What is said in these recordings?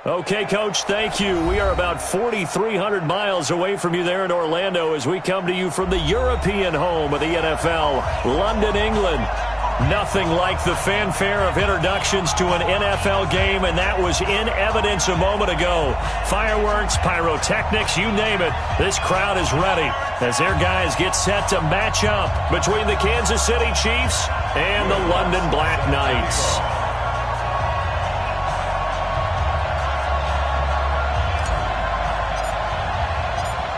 Okay, Coach, thank you. We are about 4,300 miles away from you there in Orlando as we come to you from the European home of the NFL, London, England. Nothing like the fanfare of introductions to an NFL game, and that was in evidence a moment ago. Fireworks, pyrotechnics, you name it. This crowd is ready as their guys get set to match up between the Kansas City Chiefs and the London Black Knights.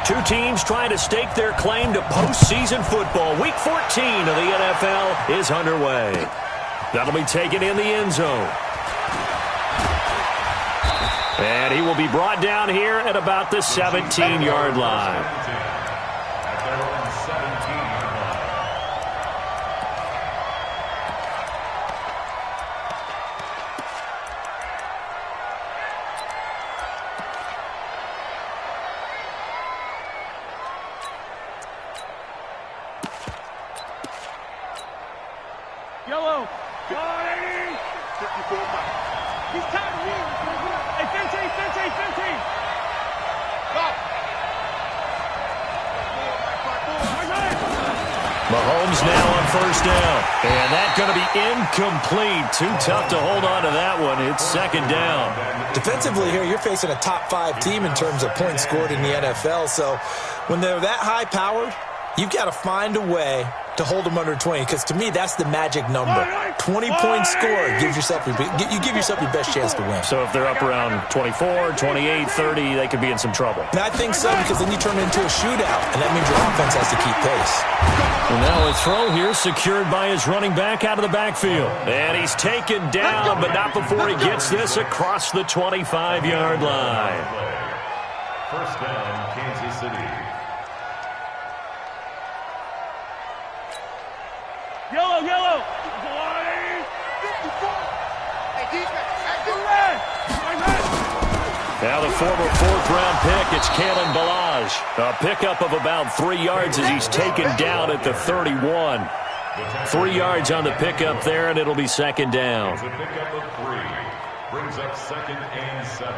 Two teams trying to stake their claim to postseason football. Week 14 of the NFL is underway. That'll be taken in the end zone. And he will be brought down here at about the 17-yard line. Yellow. Go, lady. 54 Mike. He's tired of you. Hey, 15. Go. Mahomes now on first down. And that's going to be incomplete. Too tough to hold on to that one. It's second down. Defensively here, you're facing a top-5 team in terms of points scored in the NFL. So when they're that high-powered, you've got to find a way to hold them under 20, because to me, that's the magic number. 20 points scored gives yourself you give yourself your best chance to win. So if they're up around 24, 28, 30, they could be in some trouble. And I think so, because then you turn it into a shootout, and that means your offense has to keep pace. And now a throw here secured by his running back out of the backfield. And he's taken down, but not before he gets this across the 25-yard line. First down, Kansas City. Yellow. Now the former fourth-round pick, it's Kalen Ballage. A pickup of about 3 yards as he's taken down at the 31. 3 yards on the pickup there, and it'll be second down. It's a pickup of 3. Brings up 2nd and 7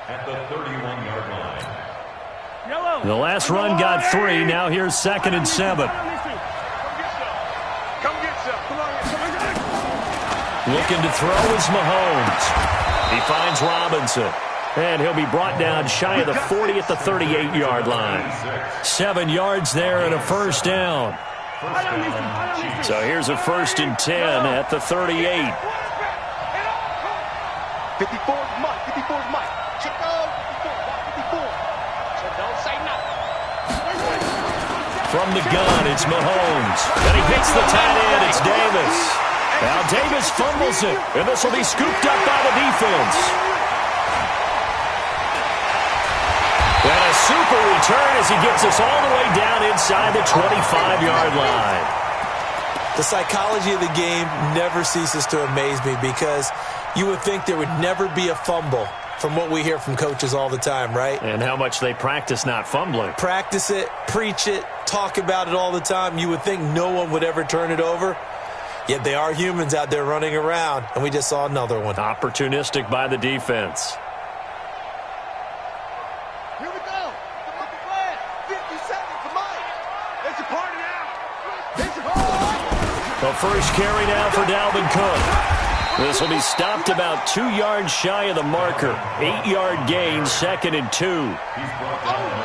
at the 31-yard line. The last run got 3. Now here's 2nd and 7. Looking to throw is Mahomes. He finds Robinson. And he'll be brought down shy of the 40 at the 38-yard line. 7 yards there and a first down. So here's a 1st and 10 at the 38. 54's Mike. Check out 54. Don't say nothing. From the gun, it's Mahomes. And he hits the tight end. It's Davis. Now Davis fumbles it, and this will be scooped up by the defense. And a super return as he gets us all the way down inside the 25-yard line. The psychology of the game never ceases to amaze me, because you would think there would never be a fumble from what we hear from coaches all the time, right? And how much they practice not fumbling. Practice it, preach it, talk about it all the time. You would think no one would ever turn it over. Yet they are humans out there running around, and we just saw another one. Opportunistic by the defense. Here we go. The play. 50 seconds to Mike. It's a party now. It's a party. The first carry now for Dalvin Cook. This will be stopped about 2 yards shy of the marker. 8-yard gain, 2nd and 2.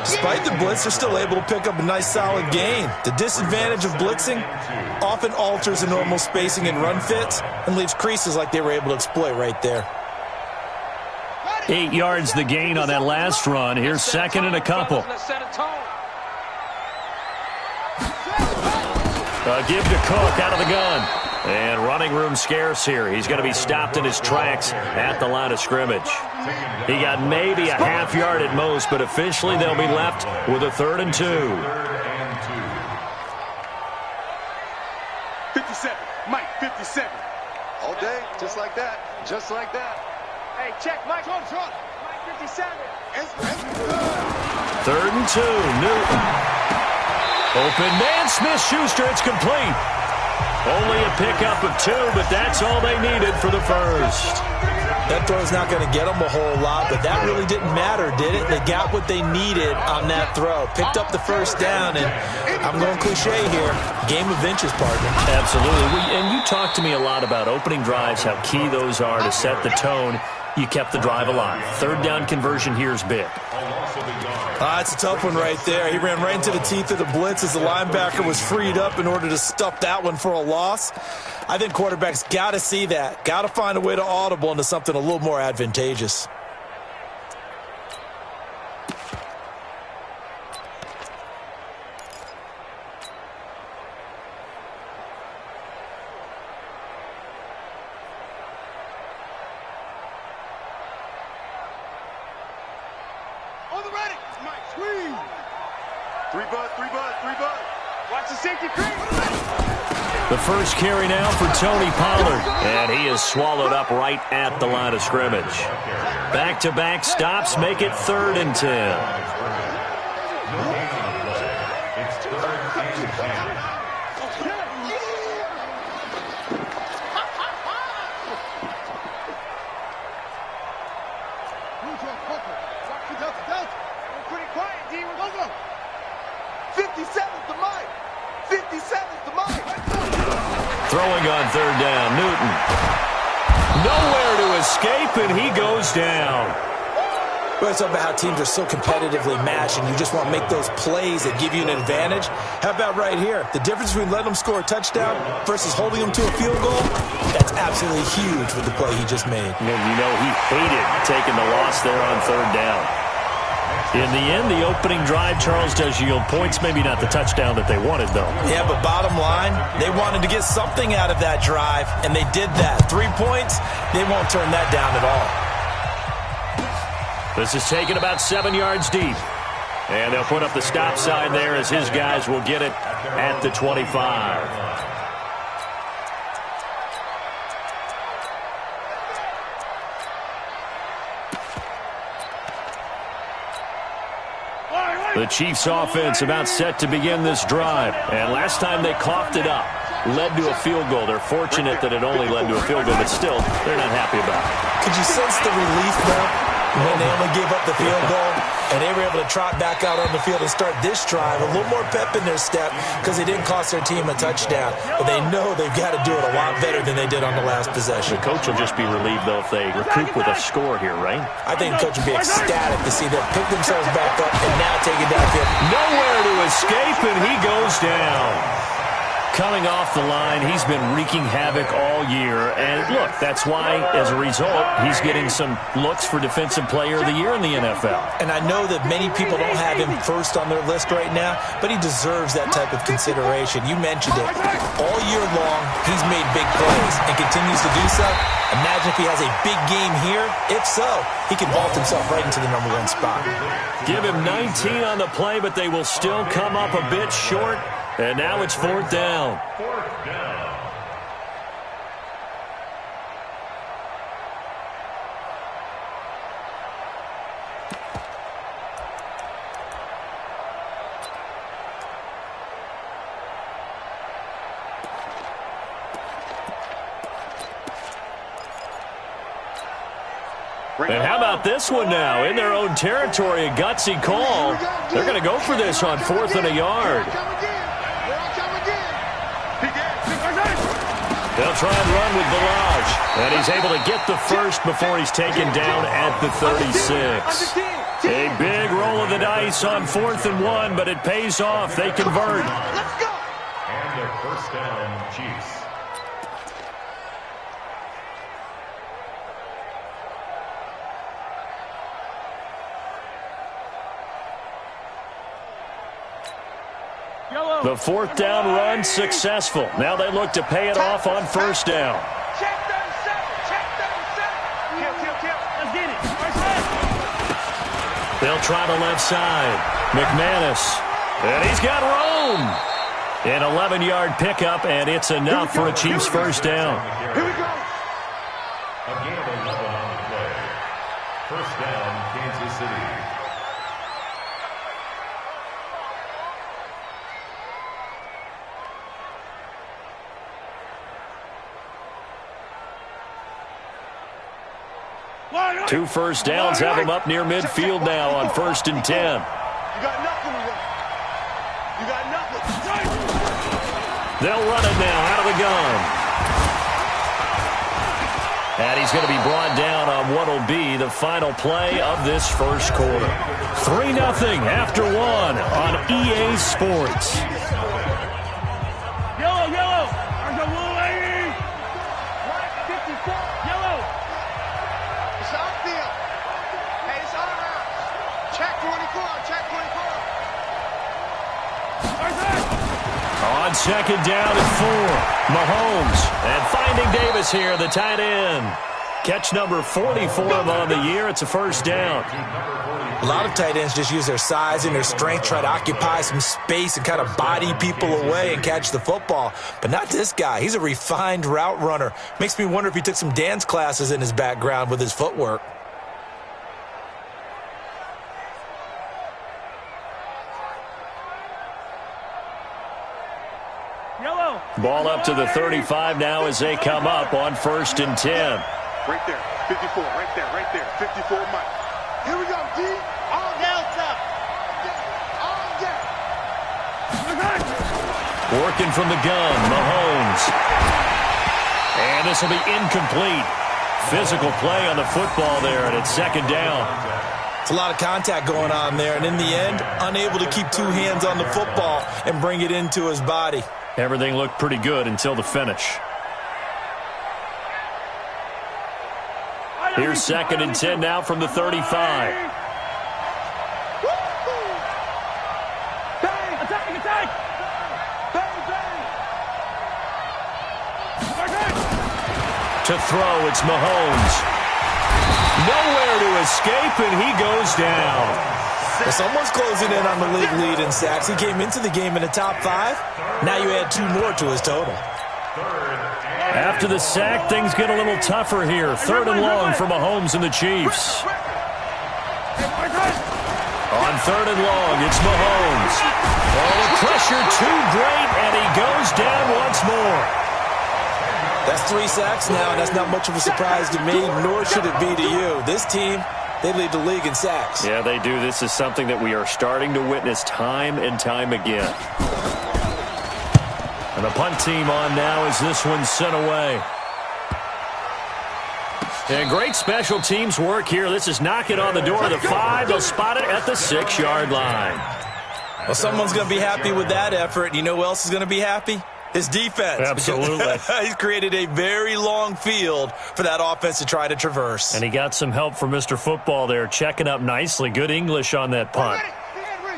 Despite the blitz, they're still able to pick up a nice solid gain. The disadvantage of blitzing often alters the normal spacing and run fits and leaves creases like they were able to exploit right there. 8 yards the gain on that last run. Here's 2nd and a couple. A give to Cook out of the gun. And running room scarce here. He's going to be stopped in his tracks at the line of scrimmage. He got maybe a half yard at most, but officially they'll be left with a 3rd and 2. 57. Mike, 57. All day, just like that. Just like that. Hey, check, Mike. Mike, 57. 3rd and 2. Newton. Open man, Smith-Schuster. It's complete. Only a pickup of 2, but that's all they needed for the first. That throw's not going to get them a whole lot, but that really didn't matter, did it? They got what they needed on that throw. Picked up the first down, and I'm going cliche here. Game of inches, partner. Absolutely. And you talked to me a lot about opening drives, how key those are to set the tone. You kept the drive alive. Third down conversion here is big. It's a tough one right there. He ran right into the teeth of the blitz as the linebacker was freed up in order to stuff that one for a loss. I think quarterbacks got to see that. Got to find a way to audible into something a little more advantageous. Watch the safety creep. The first carry now for Tony Pollard, and he is swallowed up right at the line of scrimmage. Back-to-back stops make it 3rd and 10. It's 3rd and 10. Pretty quiet, D. We're going. 57's the mic. 57's the mic. Throwing on 3rd down, Newton. Nowhere to escape, and he goes down. Well, it's about how teams are so competitively matched, and you just want to make those plays that give you an advantage. How about right here? The difference between letting them score a touchdown versus holding them to a field goal, that's absolutely huge with the play he just made. And you know he hated taking the loss there on 3rd down. In the end, the opening drive, Charles, does yield points. Maybe not the touchdown that they wanted, though. Yeah, but bottom line, they wanted to get something out of that drive, and they did that. 3 points, they won't turn that down at all. This is taken about 7 yards deep. And they'll put up the stop sign there as his guys will get it at the 25. The Chiefs offense about set to begin this drive. And last time they coughed it up, led to a field goal. They're fortunate that it only led to a field goal, but still, they're not happy about it. Could you sense the relief, though, when they only gave up the field goal and they were able to trot back out on the field and start this drive? A little more pep in their step because they didn't cost their team a touchdown. But they know they've got to do it a lot better than they did on the last possession. The coach will just be relieved, though, if they recoup with a score here, right? I think the coach will be ecstatic to see them pick themselves back up and now take it downfield. Nowhere to escape, and he goes down. Coming off the line, he's been wreaking havoc all year. And look, that's why, as a result, he's getting some looks for Defensive Player of the Year in the NFL. And I know that many people don't have him first on their list right now, but he deserves that type of consideration. You mentioned it. All year long, he's made big plays and continues to do so. Imagine if he has a big game here. If so, he can vault himself right into the #1 spot. Give him 19 on the play, but they will still come up a bit short. And now it's 4th down. 4th down. And how about this one now? In their own territory, a gutsy call. They're going to go for this on 4th and a yard. They'll try and run with Balaj. And he's able to get the first before he's taken down at the 36. A big roll of the dice on 4th and 1, but it pays off. They convert. And their first down, Chiefs. The 4th down run successful. Now they look to pay it off on 1st down. Check 37. Check 37. Kill. Let's get it. They'll try the left side. McManus. And he's got room. An 11-yard pickup, and it's enough for a Chiefs first down. Here we go. A gain of 11 on the play. First down, Kansas City. 2 first downs have him up near midfield now on 1st and 10. You got nothing to run. You got nothing. They'll run it now out of the gun. And he's going to be brought down on what will be the final play of this first quarter. 3-0 after 1 on EA Sports. Yellow, yellow. There's a little lady. Right, 54. Yellow. It's outfield. Hey, it's our house. Check 24. Check 24. On 2nd down and 4, Mahomes. And finding Davis here, the tight end. Catch number 44 on the year. It's a first down. A lot of tight ends just use their size and their strength, try to occupy some space and kind of body people away and catch the football. But not this guy. He's a refined route runner. Makes me wonder if he took some dance classes in his background with his footwork. Yellow. Ball up to the 35 now as they come up on 1st and 10. Right there. 54. Right there. Right there. 54 Mike. Here we go, D. All Delta. All day. Working from the gun, Mahomes. And this will be incomplete. Physical play on the football there, and it's 2nd down. It's a lot of contact going on there, and in the end, unable to keep 2 hands on the football and bring it into his body. Everything looked pretty good until the finish. Here's 2nd and 10 now from the 35. Bang! Attack! Attack! Bang! Bang! To throw, it's Mahomes. Nowhere to escape, and he goes down. Well, someone's closing in on the league lead in sacks. He came into the game in the top 5. Now you add 2 more to his total. After the sack, things get a little tougher here. 3rd and long for Mahomes and the Chiefs. On 3rd and long, it's Mahomes. Oh, the pressure too great, and he goes down once more. That's 3 sacks now, and that's not much of a surprise to me, nor should it be to you. This team, they lead the league in sacks. Yeah, they do. This is something that we are starting to witness time and time again. And the punt team on now as this one's sent away. And great special teams work here. This is knocking on the door of the 5. They'll spot it at the 6-yard line. Well, someone's going to be happy with that effort. You know who else is going to be happy? His defense. Absolutely. He's created a very long field for that offense to try to traverse. And he got some help from Mr. Football there, checking up nicely. Good English on that punt.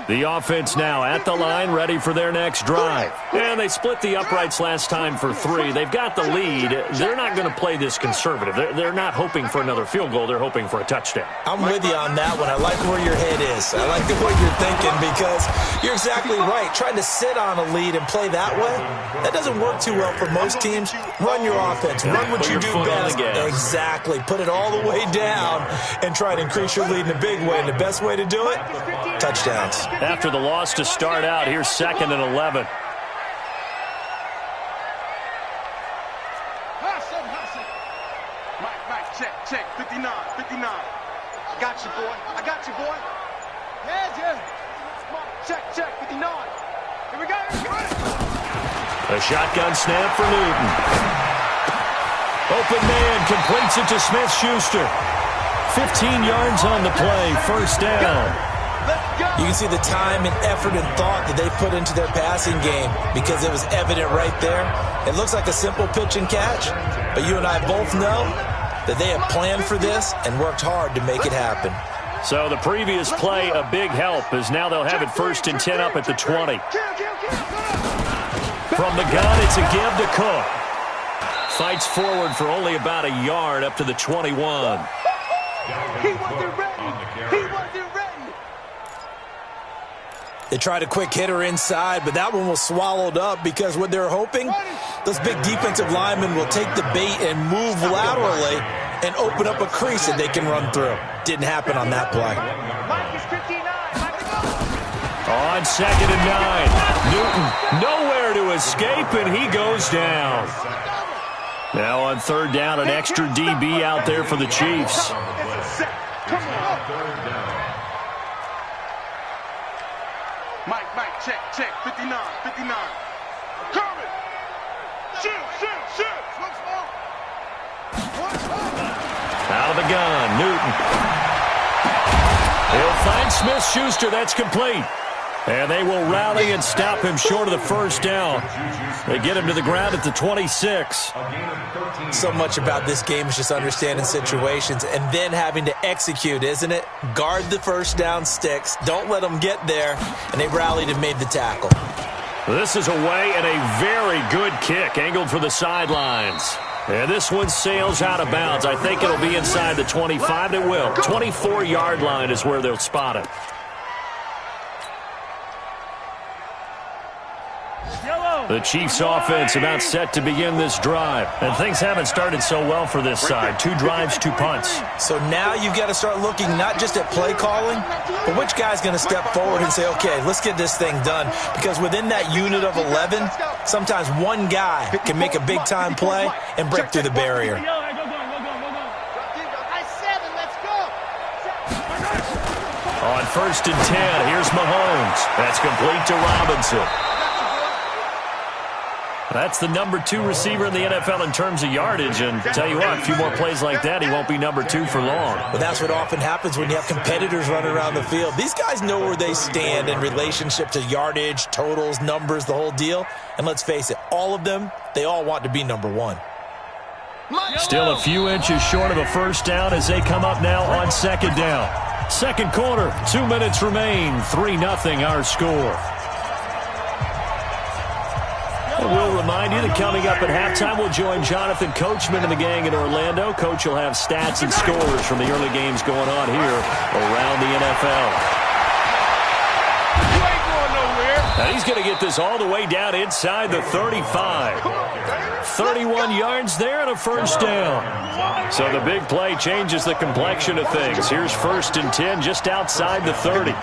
The offense now at the line, ready for their next drive. And they split the uprights last time for 3. They've got the lead. They're not going to play this conservative. They're not hoping for another field goal. They're hoping for a touchdown. I'm with you on that one. I like where your head is. I like the way you're thinking because you're exactly right. Trying to sit on a lead and play that way, that doesn't work too well for most teams. Run your offense. Run what you do best. Exactly. Put it all the way down and try to increase your lead in a big way. And the best way to do it, touchdowns. After the loss to start out, here's 2nd and 11. Mike, check. 59. I got you, boy. Yeah. Check. 59. Here we go. A shotgun snap for Newton. Open man completes it to Smith-Schuster. 15 yards on the play, 1st down. You can see the time and effort and thought that they put into their passing game because it was evident right there. It looks like a simple pitch and catch, but you and I both know that they have planned for this and worked hard to make it happen. So the previous play, a big help, as now they'll have it 1st and 10 up at the 20. From the gun, it's a give to Cook. Fights forward for only about a yard up to the 21. He wasn't ready. They tried a quick hitter inside, but that one was swallowed up because what they're hoping, those big defensive linemen will take the bait and move laterally and open up a crease that they can run through. Didn't happen on that play. On 2nd and 9, Newton nowhere to escape, and he goes down. Now on 3rd down, an extra DB out there for the Chiefs. Set. Come on. Third down. Mike, check. 59. Coming. Shoot. Out of the gun, Newton. He'll find Smith-Schuster. That's complete. And they will rally and stop him short of the first down. They get him to the ground at the 26. So much about this game is just understanding situations and then having to execute, isn't it? Guard the first down sticks. Don't let them get there. And they rallied and made the tackle. This is away and a very good kick, angled for the sidelines. And this one sails out of bounds. I think it'll be inside the 25. It will. 24-yard line is where they'll spot it. The Chiefs' offense about set to begin this drive. And things haven't started so well for this side. 2 drives, 2 punts. So now you've got to start looking not just at play calling, but which guy's going to step forward and say, okay, let's get this thing done. Because within that unit of 11, sometimes one guy can make a big-time play and break through the barrier. On 1st and 10, here's Mahomes. That's complete to Robinson. That's the number 2 receiver in the NFL in terms of yardage. And tell you what, a few more plays like that, he won't be number 2 for long. But that's what often happens when you have competitors running around the field. These guys know where they stand in relationship to yardage, totals, numbers, the whole deal. And let's face it, all of them, they all want to be number 1. Still a few inches short of a first down as they come up now on 2nd down. Second quarter, 2 minutes remain, 3-0 our score. We'll remind you that coming up at halftime, we'll join Jonathan Coachman and the gang in Orlando. Coach will have stats and scores from the early games going on here around the NFL. You ain't going nowhere. Now he's going to get this all the way down inside the 35. 31 yards there and a first down. So the big play changes the complexion of things. Here's 1st and 10 just outside the 30.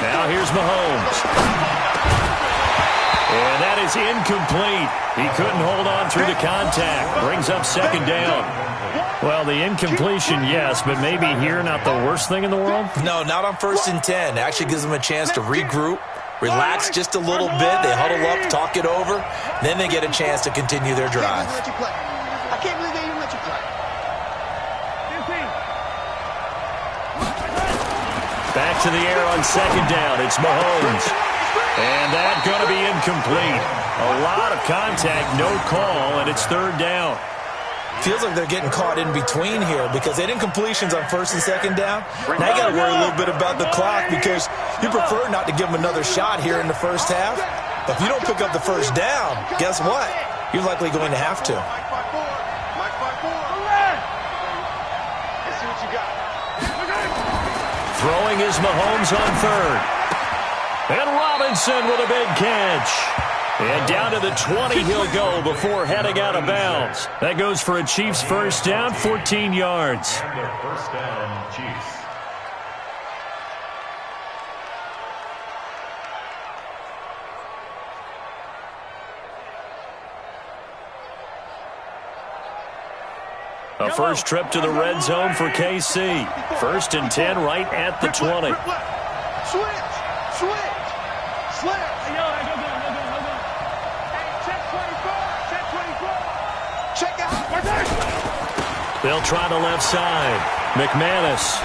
Now here's Mahomes. And that is incomplete. He couldn't hold on through the contact. Brings up 2nd down. Well, the incompletion, yes, but maybe here not the worst thing in the world? No, not on 1st and 10. It actually gives them a chance to regroup, relax just a little bit. They huddle up, talk it over. Then they get a chance to continue their drive. I can't believe they even let you play. Back to the air on 2nd down. It's Mahomes. And that's going to be incomplete. A lot of contact, no call, and it's 3rd down. Feels like they're getting caught in between here because they didn't incompletions on 1st and 2nd down. Now you got to worry a little bit about the clock because you prefer not to give them another shot here in the first half. But if you don't pick up the first down, guess what? You're likely going to have to. Let's see what you got. Throwing is Mahomes on 3rd. And Robinson with a big catch. And down to the 20 he'll go before heading out of bounds. That goes for a Chiefs first down, 14 yards. And their first down, Chiefs. A first trip to the red zone for KC. 1st and 10 right at the 20. Switch. Slip. Check out. They'll try the left side. McManus.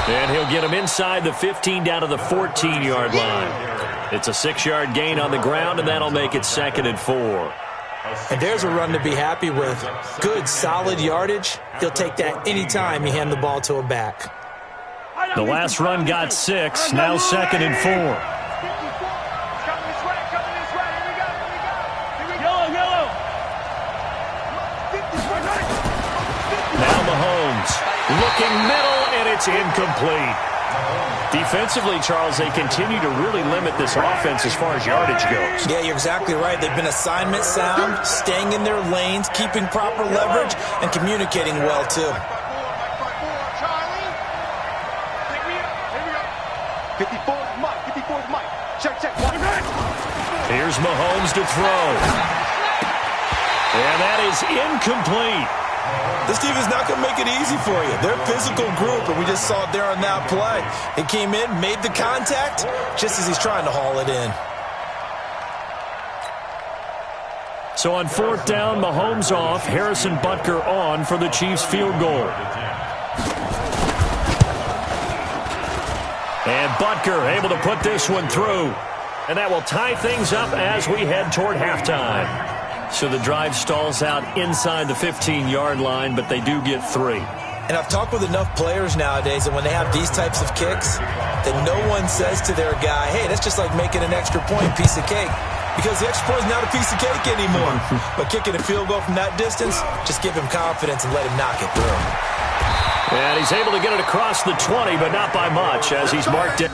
And he'll get him inside the 15 down to the 14-yard line. It's a 6-yard gain on the ground, and that'll make it 2nd and 4. And there's a run to be happy with. Good, solid yardage. He'll take that anytime you hand the ball to a back. The last run got 6, now 2nd and 4. Now Mahomes looking middle, and it's incomplete. Defensively, Charles, they continue to really limit this offense as far as yardage goes. Yeah, you're exactly right. They've been assignment sound, staying in their lanes, keeping proper leverage, and communicating well, too. 54's Mike. Check. Here's Mahomes to throw. And that is incomplete. This team is not going to make it easy for you. They're a physical group, and we just saw it there on that play. He came in, made the contact, just as he's trying to haul it in. So on 4th down, Mahomes off, Harrison Butker on for the Chiefs field goal. And Butker able to put this one through. And that will tie things up as we head toward halftime. So the drive stalls out inside the 15-yard line, but they do get 3. And I've talked with enough players nowadays that when they have these types of kicks, that no one says to their guy, hey, that's just like making an extra point piece of cake. Because the extra point is not a piece of cake anymore. But kicking a field goal from that distance, just give him confidence and let him knock it through. And he's able to get it across the 20, but not by much as he's marked it.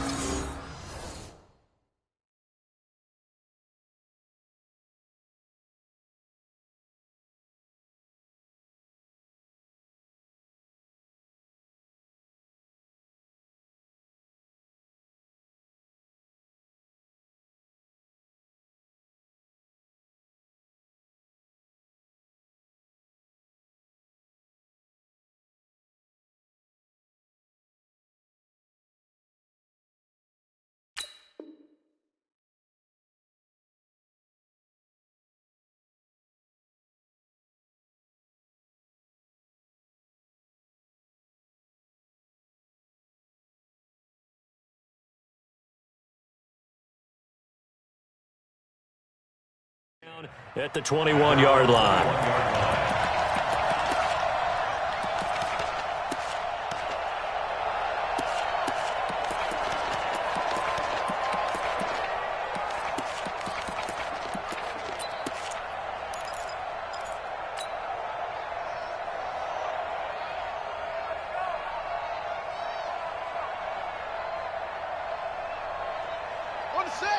At the 21-yard line.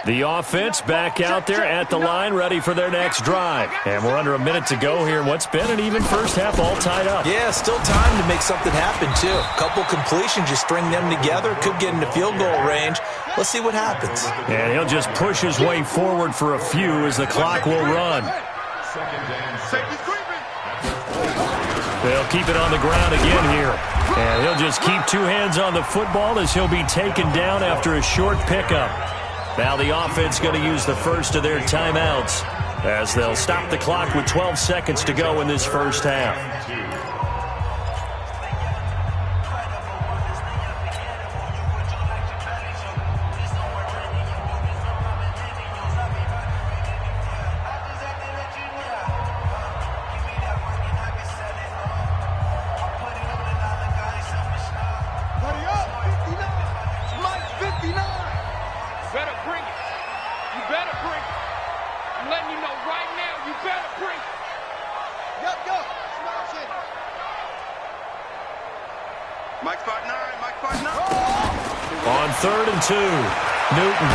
The offense back out there at the line, ready for their next drive. And we're under a minute to go here in what's been an even first half, all tied up. Yeah, still time to make something happen, too. A couple completions, you string them together, could get into field goal range. Let's see what happens. And he'll just push his way forward for a few as the clock will run. They'll keep it on the ground again here. And he'll just keep 2 hands on the football as he'll be taken down after a short pickup. Now the offense going to use the first of their timeouts as they'll stop the clock with 12 seconds to go in this first half. On 3rd and 2, Newton.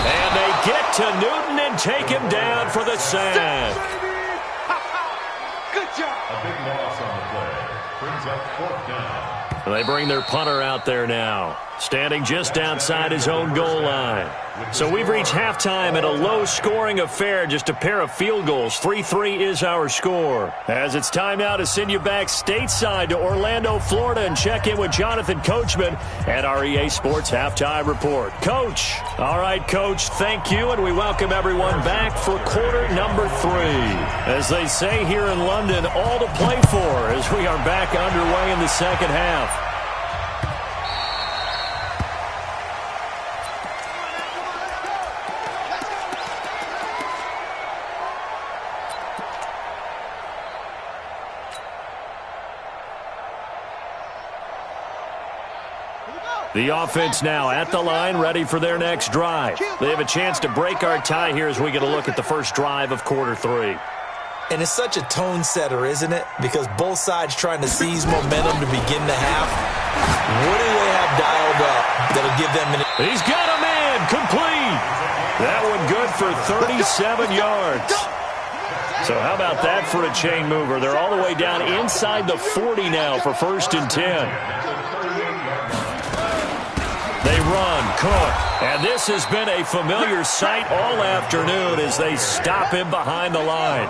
And they get to Newton and take him down for the sack. Good job. A big loss on the play. Brings up 4th down. They bring their punter out there now, standing just outside his own goal line. So we've reached halftime at a low-scoring affair, just a pair of field goals. 3-3 is our score. As it's time now to send you back stateside to Orlando, Florida, and check in with Jonathan Coachman at our EA Sports Halftime Report. Coach. All right, Coach, thank you, and we welcome everyone back for quarter number 3. As they say here in London, all to play for as we are back underway in the second half. The offense now at the line, ready for their next drive. They have a chance to break our tie here as we get a look at the first drive of quarter 3. And it's such a tone setter, isn't it? Because both sides trying to seize momentum to begin the half. What do they have dialed up that'll give them an... He's got a man, complete. That one good for 37 yards. So how about that for a chain mover? They're all the way down inside the 40 now for 1st and 10. They run. Cook. And this has been a familiar sight all afternoon as they stop him behind the line.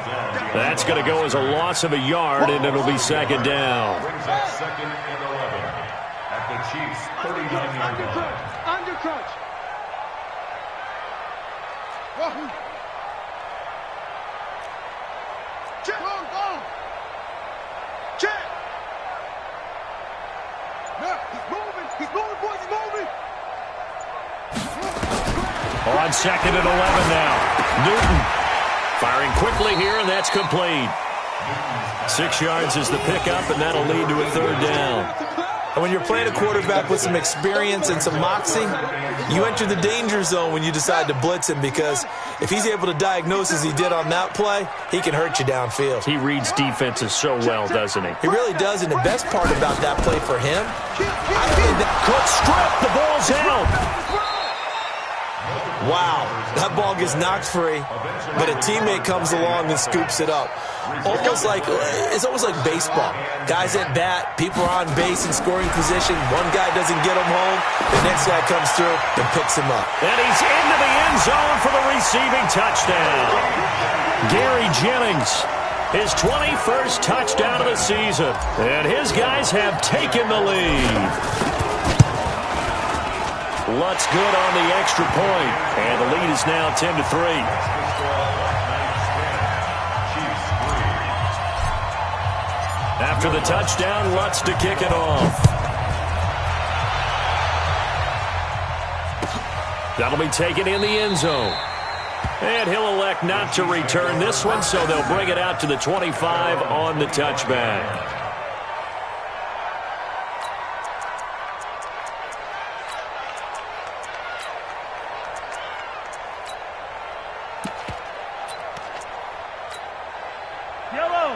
That's going to go as a loss of a yard, and it'll be second down. Brings up second and 11 at the Chiefs' 39-yard line. Under crunch. Check. Go. Check. He's moving, boys. He's moving. On second and 11 now. Newton firing quickly here, and that's complete. 6 yards is the pickup, and that'll lead to a third down. And when you're playing a quarterback with some experience and some moxie, you enter the danger zone when you decide to blitz him, because if he's able to diagnose as he did on that play, he can hurt you downfield. He reads defenses so well, doesn't he? He really does, and the best part about that play for him, I think that Cook stripped. The ball's out. wow, that ball gets knocked free, but a teammate comes along and scoops it up. It's almost like baseball. Guys at bat, people are on base in scoring position. One guy doesn't get him home. The next guy comes through and picks him up. And he's into the end zone for the receiving touchdown. Gary Jennings, his 21st touchdown of the season. And his guys have taken the lead. Lutz good on the extra point. And the lead is now 10-3. After the touchdown, Lutz to kick it off. That'll be taken in the end zone. And he'll elect not to return this one, so they'll bring it out to the 25 on the touchback.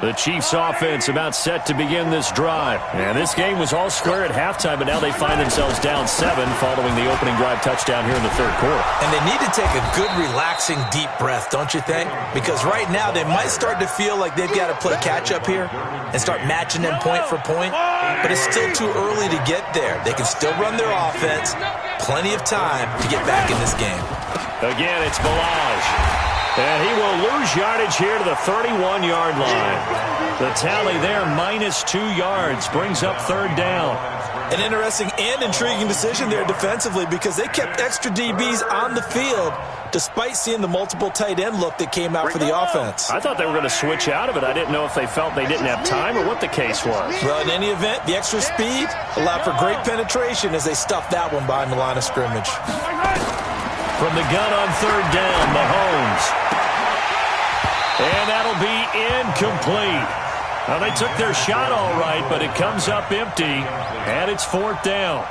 The Chiefs offense about set to begin this drive. And this game was all square at halftime, but now they find themselves down 7 following the opening drive touchdown here in the third quarter. And they need to take a good, relaxing, deep breath, don't you think? Because right now they might start to feel like they've got to play catch-up here and start matching them point for point. But it's still too early to get there. They can still run their offense. Plenty of time to get back in this game. Again, it's Balaj. And he will lose yardage here to the 31-yard line. The tally there, -2 yards, brings up third down. An interesting and intriguing decision there defensively, because they kept extra DBs on the field despite seeing the multiple tight end look that came out for the offense. I thought they were going to switch out of it. I didn't know if they felt they didn't have time or what the case was. Well, in any event, the extra speed allowed for great penetration as they stuffed that one behind the line of scrimmage. From the gun on third down, Mahomes. And that'll be incomplete. Now, they took their shot all right, but it comes up empty, and it's fourth down.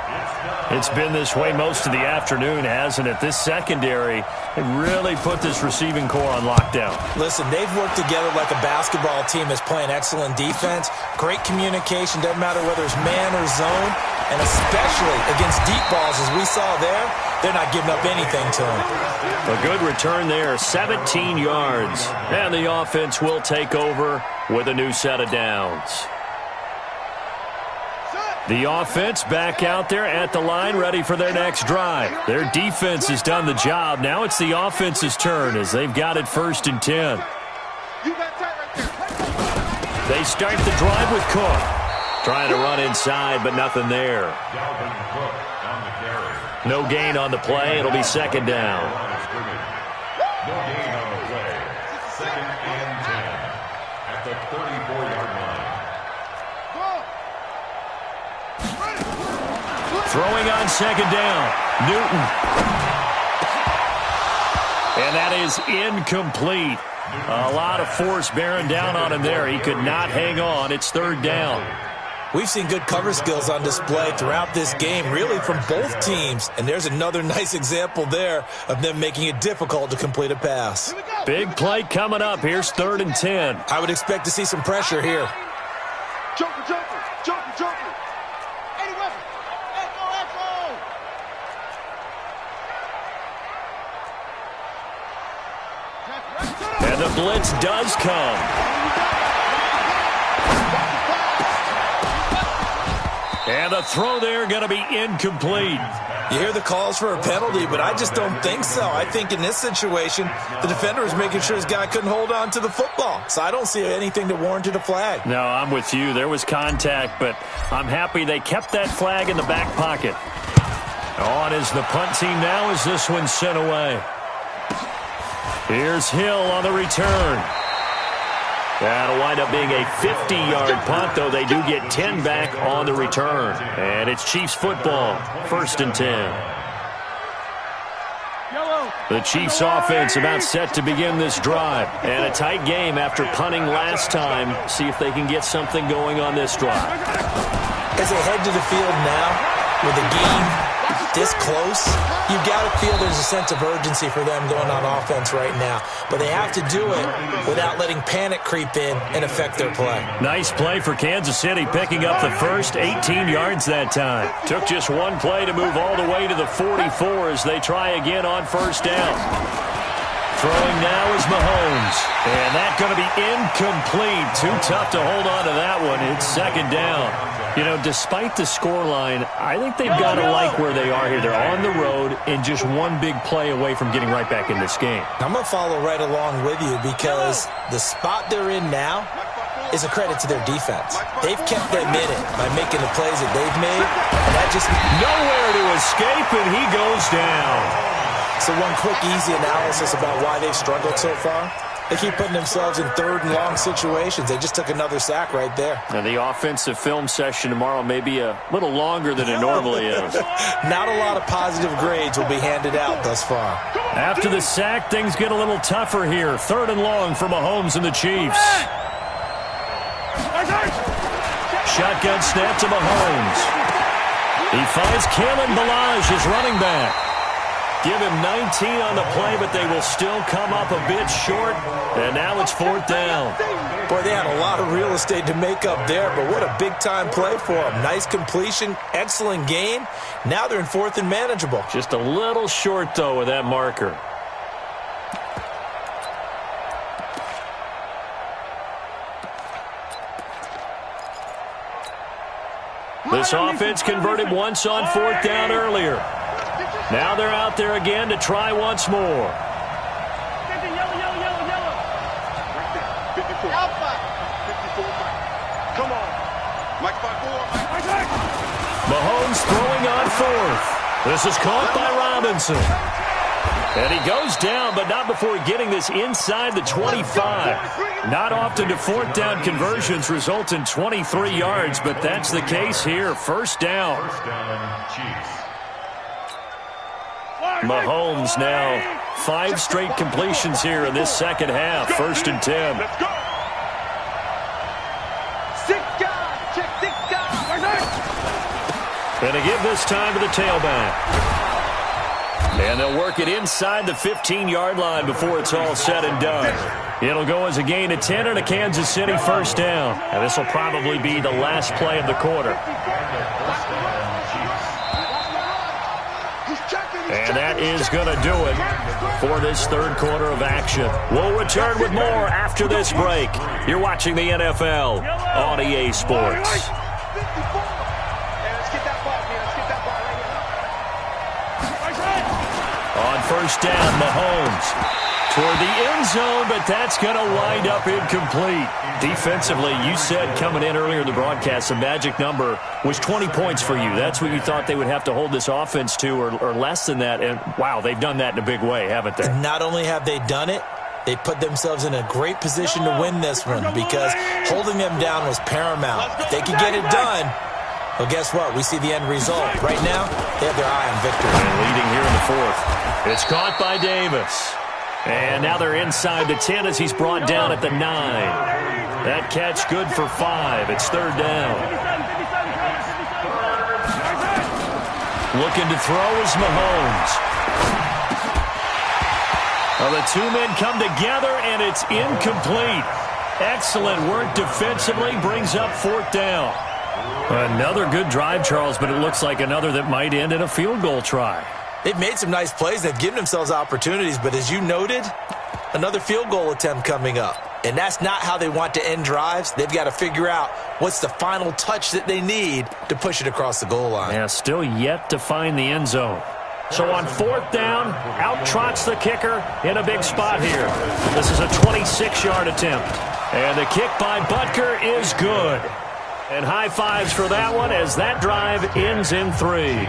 It's been this way most of the afternoon, hasn't it? This secondary, they really put this receiving core on lockdown. Listen, they've worked together like a basketball team that's playing excellent defense. Great communication, doesn't matter whether it's man or zone, and especially against deep balls, as we saw there, they're not giving up anything to them. A good return there, 17 yards. And the offense will take over with a new set of downs. The offense back out there at the line, ready for their next drive. Their defense has done the job. Now it's the offense's turn as they've got it 1st and 10. They start the drive with Cook. Trying to run inside, but nothing there. No gain on the play. It'll be second down. No gain on the play. 2nd and 10 at the 34-yard line. Throwing on second down. Newton. And that is incomplete. A lot of force bearing down on him there. He could not hang on. It's third down. We've seen good cover skills on display throughout this game, really from both teams. And there's another nice example there of them making it difficult to complete a pass. Big play coming up. Here's 3rd and 10. I would expect to see some pressure here. Joker. And the blitz does come. And the throw there going to be incomplete. You hear the calls for a penalty, but I just don't think so. I think in this situation, the defender was making sure his guy couldn't hold on to the football. So I don't see anything that warranted a flag. No, I'm with you. There was contact, but I'm happy they kept that flag in the back pocket. On is the punt team now as this one's sent away. Here's Hill on the return. That'll wind up being a 50-yard punt, though they do get 10 back on the return. And it's Chiefs football, 1st and 10. The Chiefs offense about set to begin this drive. And a tight game after punting last time. See if they can get something going on this drive. As they head to the field now with the game this close, you've got to feel there's a sense of urgency for them going on offense right now. But they have to do it without letting panic creep in and affect their play. Nice play for Kansas City, picking up the first 18 yards that time. Took just one play to move all the way to the 44 as they try again on 1st down. Throwing now is Mahomes. And that's going to be incomplete. Too tough to hold on to that one. It's 2nd down. You know, despite the scoreline, I think they've got to like where they are here. They're on the road and just one big play away from getting right back in this game. I'm going to follow right along with you because the spot they're in now is a credit to their defense. They've kept them in it by making the plays that they've made. And that just nowhere to escape, and he goes down. So one quick, easy analysis about why they've struggled so far. They keep putting themselves in 3rd and long situations. They just took another sack right there. And the offensive film session tomorrow may be a little longer than it normally is. Not a lot of positive grades will be handed out thus far. After the sack, things get a little tougher here. 3rd and long for Mahomes and the Chiefs. Shotgun snap to Mahomes. He finds Kalen Ballage, his running back. Give him 19 on the play, but they will still come up a bit short. And now it's 4th down. Boy, they had a lot of real estate to make up there, but what a big-time play for them. Nice completion, excellent gain. Now they're in 4th and manageable. Just a little short, though, with that marker. This offense converted once on 4th down earlier. Now they're out there again to try once more. Yellow. Right there. 54. 54. Come on. Mike 5-4. Mahomes throwing on 4th. This is caught by Robinson. And he goes down, but not before getting this inside the 25. Not often do 4th down conversions result in 23 yards, but that's the case here. 1st down. 1st down, Chiefs. Mahomes now 5 straight completions here in this 2nd half. 1st and 10. Let's go. 6 guys. Check 6 guys. And they give this time to the tailback. And they'll work it inside the 15-yard line before it's all said and done. It'll go as a gain of 10 and a Kansas City 1st down. And this will probably be the last play of the quarter. And that is going to do it for this 3rd quarter of action. We'll return with more after this break. You're watching the NFL on EA Sports. On 1st down, Mahomes toward the end zone, but that's going to wind up incomplete. Defensively, you said coming in earlier in the broadcast, the magic number was 20 points for you. That's what you thought they would have to hold this offense to, or less than that. And, wow, they've done that in a big way, haven't they? Not only have they done it, they put themselves in a great position to win this one because holding them down was paramount. If they could get it done, well, guess what? We see the end result. Right now, they have their eye on victory. And leading here in the 4th. It's caught by Davis. And now they're inside the 10 as he's brought down at the 9. That catch good for 5. It's 3rd down. Looking to throw is Mahomes. Well, the 2 men come together, and it's incomplete. Excellent work defensively, brings up 4th down. Another good drive, Charles, but it looks like another that might end in a field goal try. They've made some nice plays. They've given themselves opportunities, but as you noted, another field goal attempt coming up. And that's not how they want to end drives. They've got to figure out what's the final touch that they need to push it across the goal line. Yeah, still yet to find the end zone. So on 4th down, out trots the kicker in a big spot here. This is a 26-yard attempt. And the kick by Butker is good. And high fives for that one as that drive ends in 3.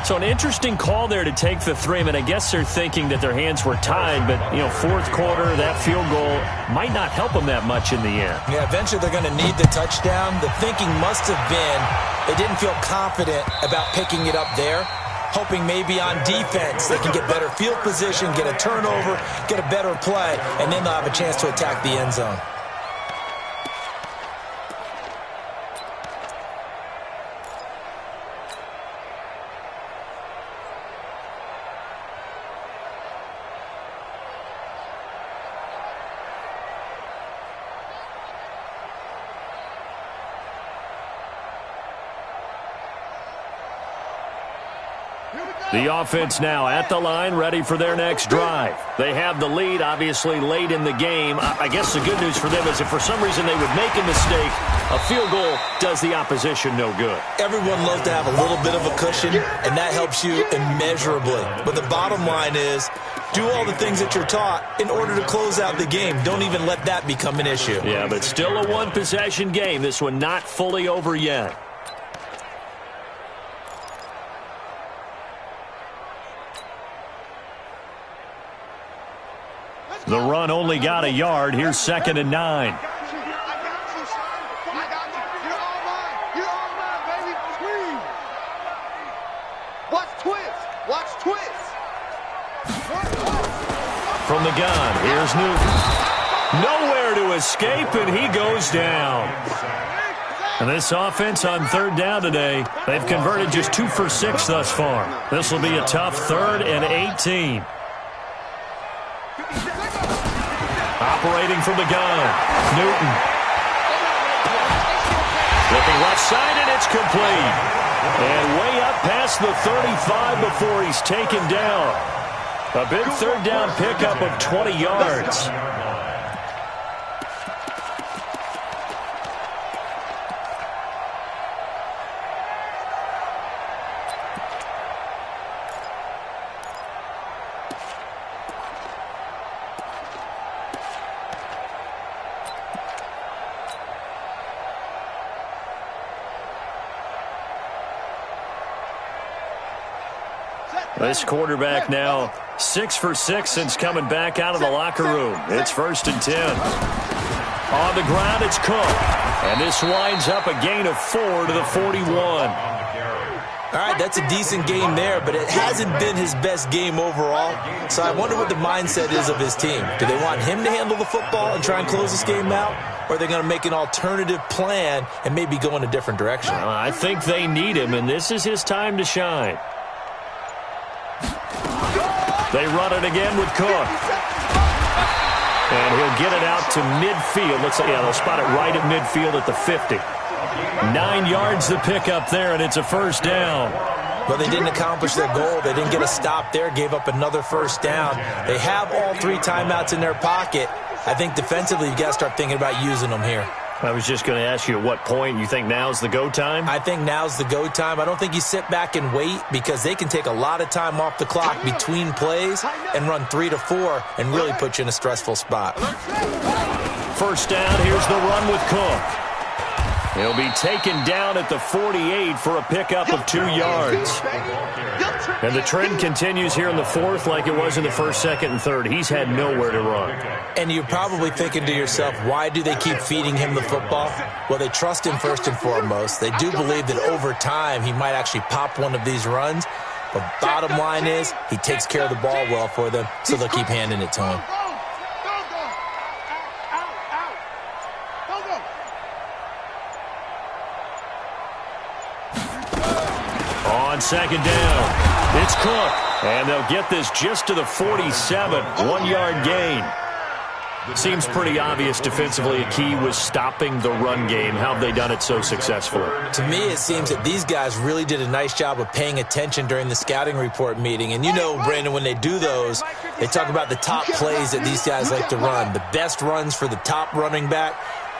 So an interesting call there to take the 3. I mean, I guess they're thinking that their hands were tied, but, you know, 4th quarter, that field goal might not help them that much in the end. Yeah, eventually they're going to need the touchdown. The thinking must have been they didn't feel confident about picking it up there, hoping maybe on defense they can get better field position, get a turnover, get a better play, and then they'll have a chance to attack the end zone. The offense now at the line, ready for their next drive. They have the lead, obviously, late in the game. I guess the good news for them is if for some reason they would make a mistake, a field goal does the opposition no good. Everyone loves to have a little bit of a cushion, and that helps you immeasurably. But the bottom line is, do all the things that you're taught in order to close out the game. Don't even let that become an issue. Yeah, but still a one-possession game. This one not fully over yet. The run only got a yard. Here's 2nd and 9. I got you. You're all mine. You're all mine, baby. Squeeze. Watch twist. Watch twist. From the gun, here's Newton. Nowhere to escape, and he goes down. And this offense on 3rd down today, they've converted just 2 for 6 thus far. This will be a tough 3rd and 18. Operating from the gun, Newton. Looking left side, and it's complete. And way up past the 35 before he's taken down. A big 3rd down pickup of 20 yards. This quarterback now 6 for 6 since coming back out of the locker room. It's 1st and 10. On the ground, it's Cook. And this winds up a gain of 4 to the 41. All right, that's a decent game there, but it hasn't been his best game overall. So I wonder what the mindset is of his team. Do they want him to handle the football and try and close this game out? Or are they going to make an alternative plan and maybe go in a different direction? I think they need him, and this is his time to shine. They run it again with Cook. And he'll get it out to midfield. Looks like, yeah, they'll spot it right at midfield at the 50. 9 yards to pick up there, and it's a 1st down. Well, they didn't accomplish their goal. They didn't get a stop there, gave up another 1st down. They have all 3 timeouts in their pocket. I think defensively you've got to start thinking about using them here. I was just going to ask you at what point you think now's the go time? I think now's the go time. I don't think you sit back and wait because they can take a lot of time off the clock between plays and run 3 to 4 and really put you in a stressful spot. 1st down, here's the run with Cook. He'll be taken down at the 48 for a pickup of 2 yards. And the trend continues here in the 4th like it was in the 1st, 2nd, and 3rd. He's had nowhere to run. And you're probably thinking to yourself, why do they keep feeding him the football? Well, they trust him first and foremost. They do believe that over time he might actually pop one of these runs. But bottom line is he takes care of the ball well for them, so they'll keep handing it to him. On 2nd down, it's Cook. And they'll get this just to the 47, 1-yard gain. Seems pretty obvious defensively a key was stopping the run game. How have they done it so successfully? To me, it seems that these guys really did a nice job of paying attention during the scouting report meeting. And you know, Brandon, when they do those, they talk about the top plays that these guys like to run. The best runs for the top running back,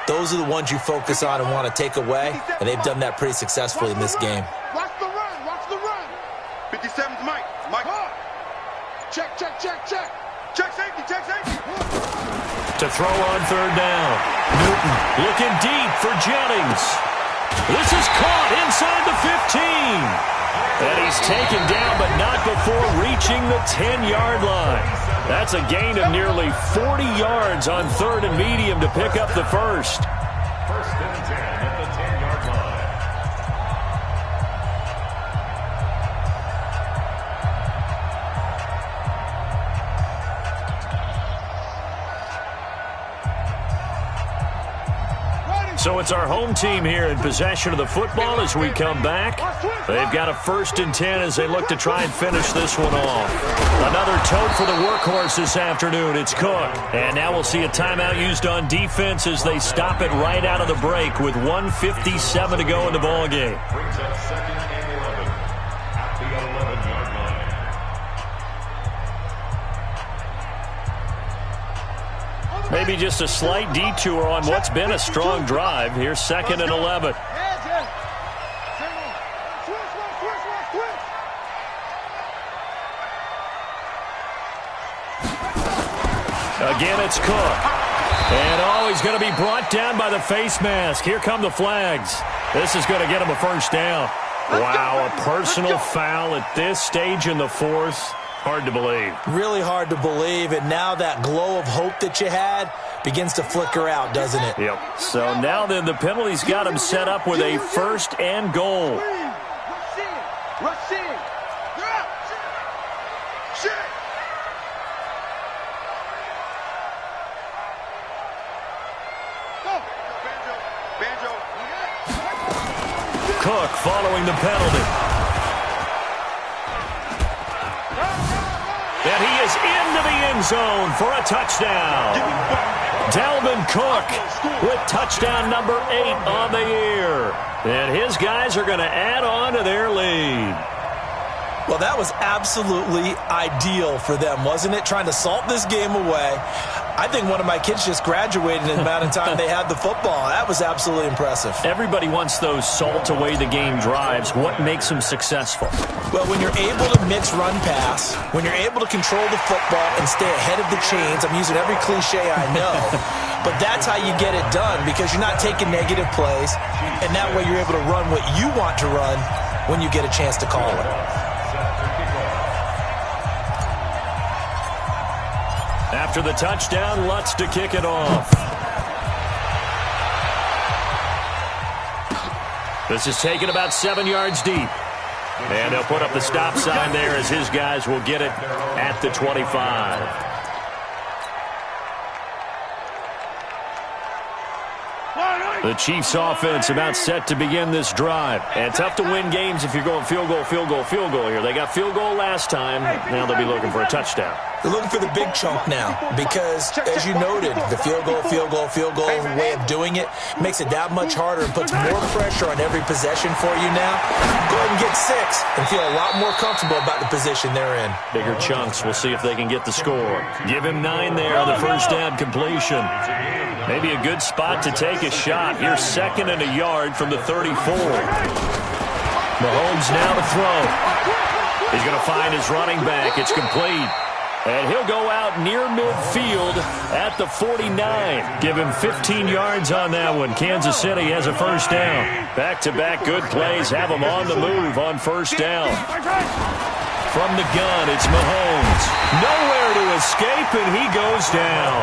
those are the ones you focus on and want to take away. And they've done that pretty successfully in this game. Watch the run. Watch the run. 57's Mike. Mike. Check, check, check, check. Check safety, check safety. To throw on third down. Newton looking deep for Jennings. This is caught inside the 15. And he's taken down, but not before reaching the 10-yard line. That's a gain of nearly 40 yards on third and medium to pick up the first. First and 10 at the 10-yard line. So it's our home team here in possession of the football as we come back. They've got a first and 10 as they look to try and finish this one off. Another tote for the workhorse this afternoon. It's Cook. And now we'll see a timeout used on defense as they stop it right out of the break with 1:57 to go in the ballgame. Brings up second and 11 at the 11-yard line. Maybe just a slight detour on what's been a strong drive. Here's second and 11. Again, it's Cook. And, he's going to be brought down by the face mask. Here come the flags. This is going to get him a first down. Wow, a personal foul at this stage in the fourth. Hard to believe. Really hard to believe, and now that glow of hope that you had begins to flicker out, doesn't it? Yep. So now then the penalty's got him set up with a first and goal. Cook following the penalty. And he is into the end zone for a touchdown. Dalvin Cook with touchdown number 8 on the year. And his guys are going to add on to their lead. Well, that was absolutely ideal for them, wasn't it? Trying to salt this game away. I think one of my kids just graduated in the amount of time they had the football. That was absolutely impressive. Everybody wants those salt away the game drives. What makes them successful? Well, when you're able to mix run pass, when you're able to control the football and stay ahead of the chains, I'm using every cliche I know, but that's how you get it done because you're not taking negative plays, and that way you're able to run what you want to run when you get a chance to call it. After the touchdown, Lutz to kick it off. This is taken about 7 yards deep. And they'll put up the stop sign there as his guys will get it at the 25. The Chiefs offense about set to begin this drive. And tough to win games if you're going field goal, field goal, field goal here. They got field goal last time. Now they'll be looking for a touchdown. They're looking for the big chunk now because, as you noted, the field goal way of doing it makes it that much harder and puts more pressure on every possession for you now. Go ahead and get 6 and feel a lot more comfortable about the position they're in. Bigger chunks. We'll see if they can get the score. Give him 9 there on the first down completion. Maybe a good spot to take a shot. Here's second and a yard from the 34. Mahomes now to throw. He's going to find his running back. It's complete. And he'll go out near midfield at the 49. Give him 15 yards on that one. Kansas City has a first down. Back-to-back good plays have him on the move on first down. From the gun, it's Mahomes. Nowhere to escape, and he goes down.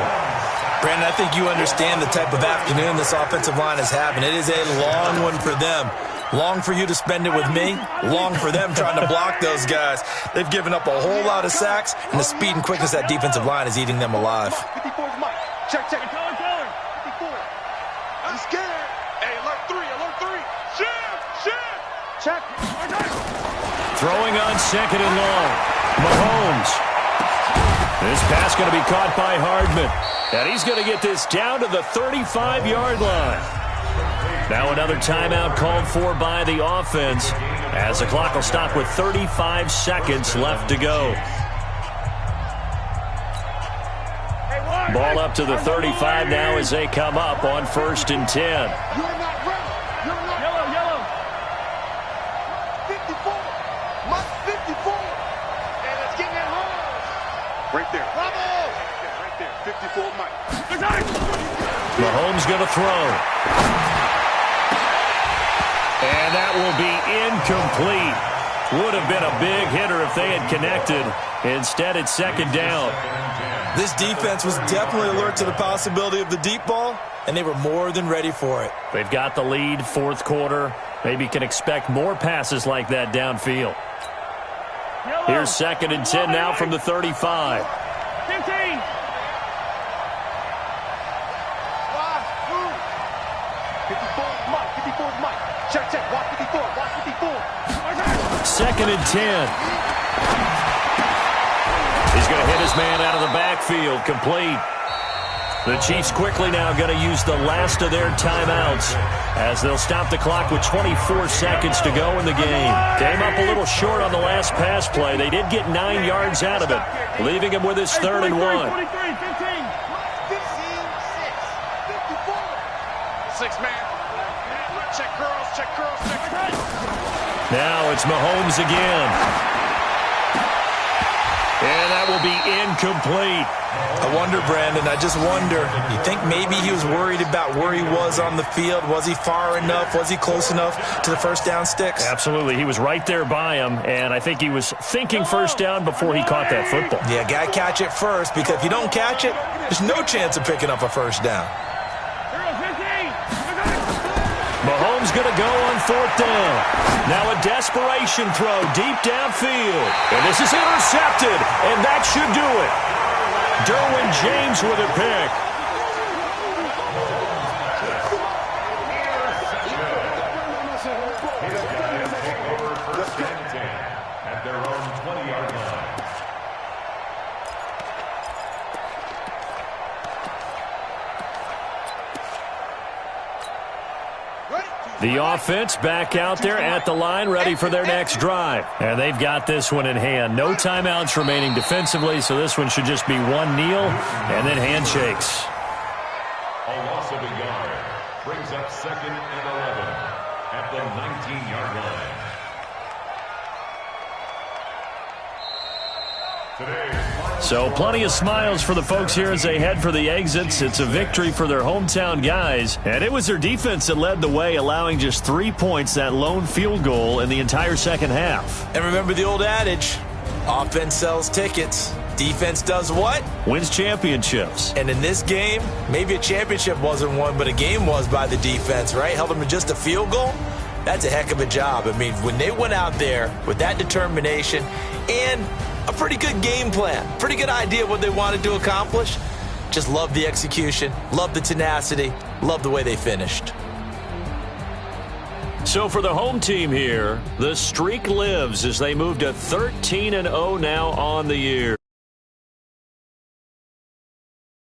Brandon, I think you understand the type of afternoon this offensive line is having. It is a long one for them. Long for you to spend it with me. Long for them trying to block those guys. They've given up a whole lot of sacks, and the speed and quickness of that defensive line is eating them alive. 54's Mike. Check, check. 54. I'm scared. Hey, alert 3. Shift. Check. Throwing on second and long. Mahomes. This pass going to be caught by Hardman. And he's going to get this down to the 35-yard line. Now another timeout called for by the offense as the clock will stop with 35 seconds left to go. Ball up to the 35 now as they come up on 1st and 10. You're not ready. You're not Yellow, yellow. 54. Mike 54. And it's getting it home. Right there. Bravo. Right there. 54 Mike. Mahomes going to throw. And that will be incomplete. Would have been a big hitter if they had connected. Instead, it's 2nd down. This defense was definitely alert to the possibility of the deep ball, and they were more than ready for it. They've got the lead, 4th quarter. Maybe can expect more passes like that downfield. Yellow. Here's 2nd and 10 now from the 35. 15. Wide, move. 54 Mike. 54 Mike. Check, check. Watch 54. Watch 54. 2nd and 10. He's going to hit his man out of the backfield, complete. The Chiefs quickly now going to use the last of their timeouts as they'll stop the clock with 24 seconds to go in the game. Came up a little short on the last pass play. They did get 9 yards out of it, leaving him with his 3rd and 1. 23, 15. 15, 6, 54. 6 man. Check girls, check girls, check girls. Now it's Mahomes again. And that will be incomplete. I wonder, Brandon, I just wonder, you think maybe he was worried about where he was on the field? Was he far enough? Was he close enough to the first down sticks? Absolutely. He was right there by him, and I think he was thinking first down before he caught that football. Yeah, got to catch it first, because if you don't catch it, there's no chance of picking up a first down. Mahomes going to go on 4th down. Now a desperation throw deep downfield. And this is intercepted, and that should do it. Derwin James with a pick. At their own 20-yard line. The offense back out there at the line, ready for their next drive. And they've got this one in hand. No timeouts remaining defensively, so this one should just be one kneel and then handshakes. A loss of a yard brings up 2nd and 11 at the 19-yard line. So plenty of smiles for the folks here as they head for the exits. It's a victory for their hometown guys. And it was their defense that led the way, allowing just 3 points, that lone field goal in the entire second half. And remember the old adage, offense sells tickets. Defense does what? Wins championships. And in this game, maybe a championship wasn't won, but a game was by the defense, right? Held them to just a field goal. That's a heck of a job. I mean, when they went out there with that determination and a pretty good game plan, pretty good idea of what they wanted to accomplish, just love the execution, love the tenacity, love the way they finished. So for the home team here, the streak lives as they move to 13-0 now on the year.